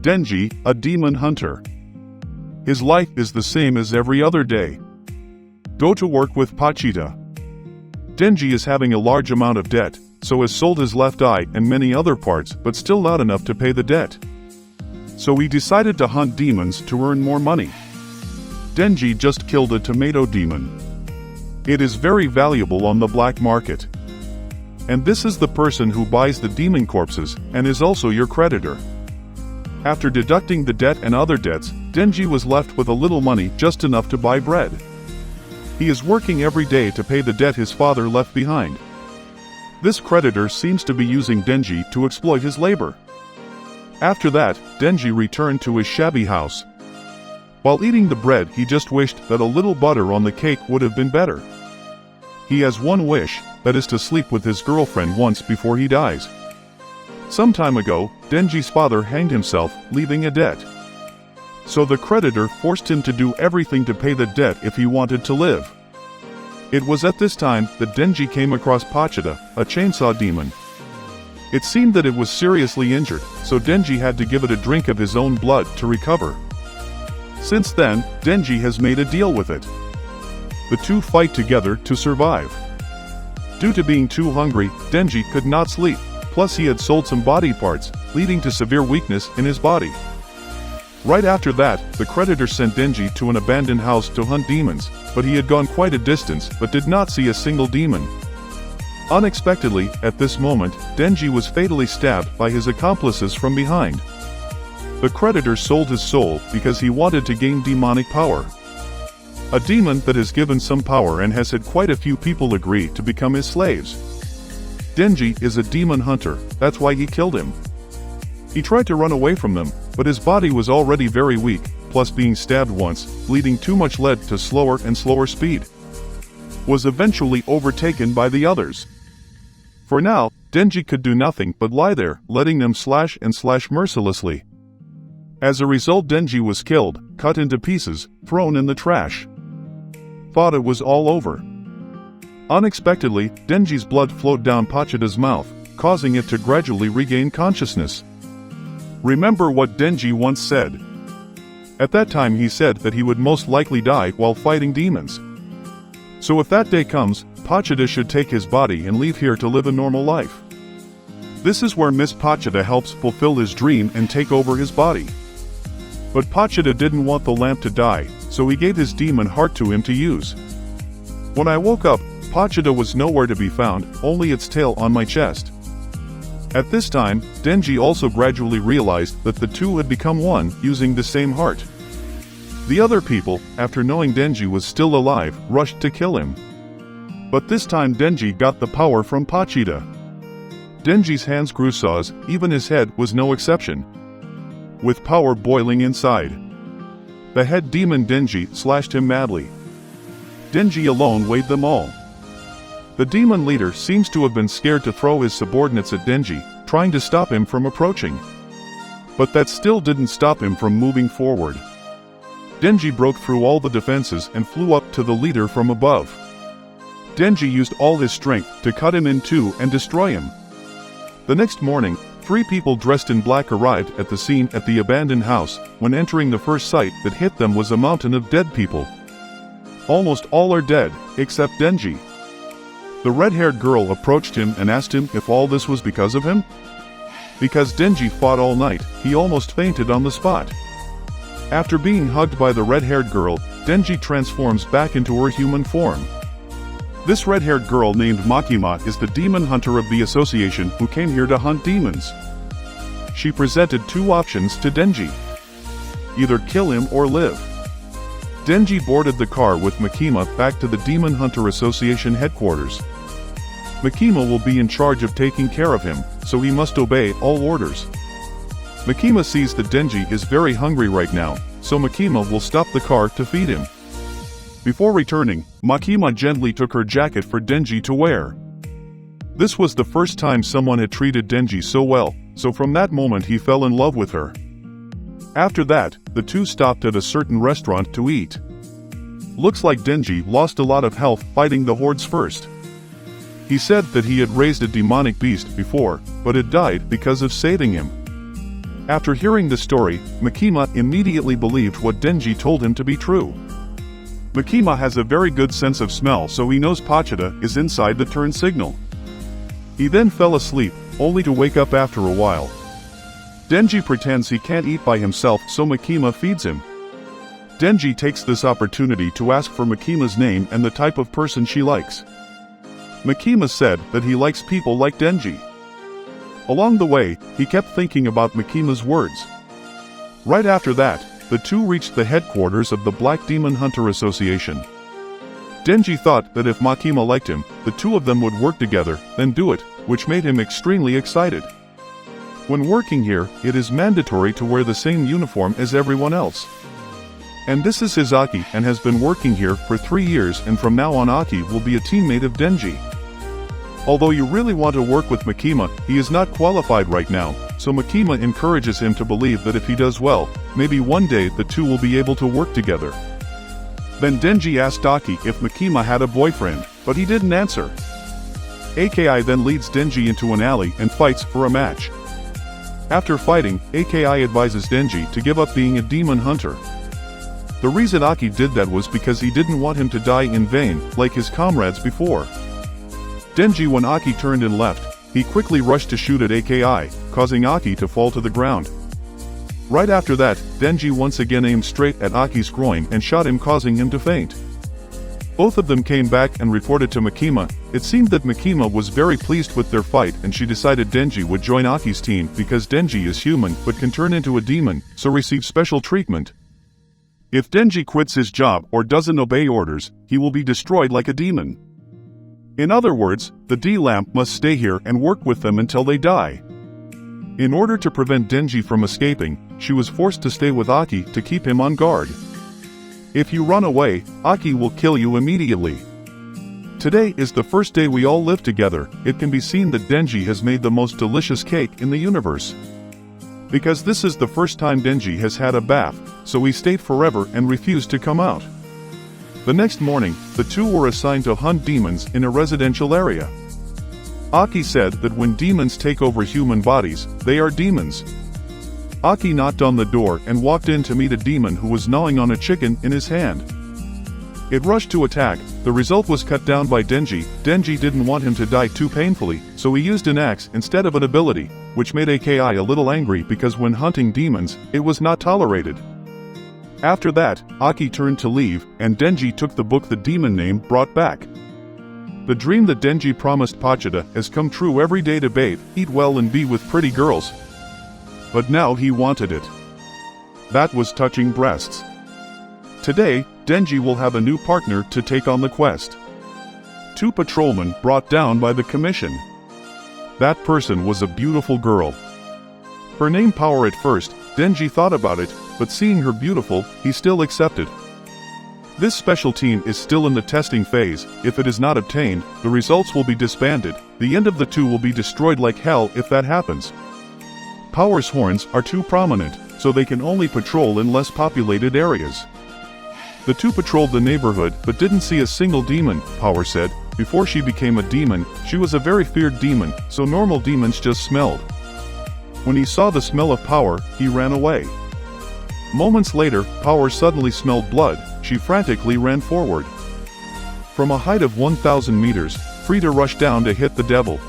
Denji, a demon hunter. His life is the same as every other day. Go to work with Pochita. Denji is having a large amount of debt, so has sold his left eye and many other parts, but still not enough to pay the debt. So he decided to hunt demons to earn more money. Denji just killed a tomato demon. It is very valuable on the black market. And this is the person who buys the demon corpses and is also your creditor. After deducting the debt and other debts, Denji was left with a little money, just enough to buy bread. He is working every day to pay the debt his father left behind. This creditor seems to be using Denji to exploit his labor. After that, Denji returned to his shabby house. While eating the bread, he just wished that a little butter on the cake would have been better. He has one wish, that is to sleep with his girlfriend once before he dies. Some time ago, Denji's father hanged himself, leaving a debt. So the creditor forced him to do everything to pay the debt if he wanted to live. It was at this time that Denji came across Pochita, a chainsaw demon. It seemed that it was seriously injured, so Denji had to give it a drink of his own blood to recover. Since then, Denji has made a deal with it. The two fight together to survive. Due to being too hungry, Denji could not sleep, plus he had sold some body parts, leading to severe weakness in his body. Right after that, the creditor sent Denji to an abandoned house to hunt demons, but he had gone quite a distance but did not see a single demon. Unexpectedly, at this moment, Denji was fatally stabbed by his accomplices from behind. The creditor sold his soul because he wanted to gain demonic power. A demon that has given some power and has had quite a few people agree to become his slaves. Denji is a demon hunter, that's why he killed him. He tried to run away from them, but his body was already very weak, plus being stabbed once, bleeding too much led to slower and slower speed. Was eventually overtaken by the others. For now, Denji could do nothing but lie there, letting them slash and slash mercilessly. As a result, Denji was killed, cut into pieces, thrown in the trash. Thought it was all over. Unexpectedly, Denji's blood flowed down Pochita's mouth, causing it to gradually regain consciousness. Remember what Denji once said. At that time he said that he would most likely die while fighting demons. So if that day comes, Pochita should take his body and leave here to live a normal life. This is where Miss Pochita helps fulfill his dream and take over his body. But Pochita didn't want the lamp to die, so he gave his demon heart to him to use. When I woke up, Pochita was nowhere to be found, only its tail on my chest. At this time, Denji also gradually realized that the two had become one, using the same heart. The other people, after knowing Denji was still alive, rushed to kill him. But this time Denji got the power from Pochita. Denji's hands grew saws, even his head was no exception. With power boiling inside. The head demon Denji slashed him madly. Denji alone weighed them all. The demon leader seems to have been scared to throw his subordinates at Denji, trying to stop him from approaching. But that still didn't stop him from moving forward. Denji broke through all the defenses and flew up to the leader from above. Denji used all his strength to cut him in two and destroy him. The next morning, 3 people dressed in black arrived at the scene at the abandoned house. When entering, the first sight that hit them was a mountain of dead people. Almost all are dead, except Denji. The red-haired girl approached him and asked him if all this was because of him. Because Denji fought all night, he almost fainted on the spot. After being hugged by the red-haired girl, Denji transforms back into her human form. This red-haired girl named Makima is the demon hunter of the association who came here to hunt demons. She presented 2 options to Denji. Either kill him or live. Denji boarded the car with Makima back to the Demon Hunter Association headquarters. Makima will be in charge of taking care of him, so he must obey all orders. Makima sees that Denji is very hungry right now, so Makima will stop the car to feed him. Before returning, Makima gently took her jacket for Denji to wear. This was the first time someone had treated Denji so well, so from that moment he fell in love with her. After that, the two stopped at a certain restaurant to eat. Looks like Denji lost a lot of health fighting the hordes first. He said that he had raised a demonic beast before, but it died because of saving him. After hearing the story, Makima immediately believed what Denji told him to be true. Makima has a very good sense of smell, so he knows Pochita is inside the turn signal. He then fell asleep, only to wake up after a while. Denji pretends he can't eat by himself, so Makima feeds him. Denji takes this opportunity to ask for Makima's name and the type of person she likes. Makima said that he likes people like Denji. Along the way, he kept thinking about Makima's words. Right after that, the two reached the headquarters of the Black Demon Hunter Association. Denji thought that if Makima liked him, the two of them would work together, then do it, which made him extremely excited. When working here, it is mandatory to wear the same uniform as everyone else. And this is Hizaki and has been working here for 3 years, and from now on Aki will be a teammate of Denji. Although you really want to work with Makima, he is not qualified right now, so Makima encourages him to believe that if he does well, maybe one day the two will be able to work together. Then Denji asked Aki if Makima had a boyfriend, but he didn't answer. AKI then leads Denji into an alley and fights for a match. After fighting, AKI advises Denji to give up being a demon hunter. The reason Aki did that was because he didn't want him to die in vain, like his comrades before. Denji, when Aki turned and left, he quickly rushed to shoot at AKI, causing Aki to fall to the ground. Right after that, Denji once again aimed straight at Aki's groin and shot him, causing him to faint. Both of them came back and reported to Makima. It seemed that Makima was very pleased with their fight, and she decided Denji would join Aki's team because Denji is human but can turn into a demon, so receive special treatment. If Denji quits his job or doesn't obey orders, he will be destroyed like a demon. In other words, the D-Lamp must stay here and work with them until they die. In order to prevent Denji from escaping, she was forced to stay with Aki to keep him on guard. If you run away, Aki will kill you immediately. Today is the first day we all live together. It can be seen that Denji has made the most delicious cake in the universe. Because this is the first time Denji has had a bath, so he stayed forever and refused to come out. The next morning, the two were assigned to hunt demons in a residential area. Aki said that when demons take over human bodies, they are demons. Aki knocked on the door and walked in to meet a demon who was gnawing on a chicken in his hand. It rushed to attack. The result was cut down by Denji. Denji didn't want him to die too painfully, so he used an axe instead of an ability, which made AKI a little angry because when hunting demons, it was not tolerated. After that, Aki turned to leave, and Denji took the book the demon name brought back. The dream that Denji promised Pochita has come true. Every day to bathe, eat well and be with pretty girls. But now he wanted it. That was touching breasts. Today, Denji will have a new partner to take on the quest. 2 patrolmen brought down by the commission. That person was a beautiful girl. Her name Power. At first, Denji thought about it, but seeing her beautiful, he still accepted. This special team is still in the testing phase. If it is not obtained, the results will be disbanded. The end of the two will be destroyed like hell if that happens. Power's horns are too prominent, so they can only patrol in less populated areas. The two patrolled the neighborhood but didn't see a single demon, Power said. Before she became a demon, she was a very feared demon, so normal demons just smelled. When he saw the smell of Power, he ran away. Moments later, Power suddenly smelled blood. She frantically ran forward. From a height of 1,000 meters, Frida rushed down to hit the devil.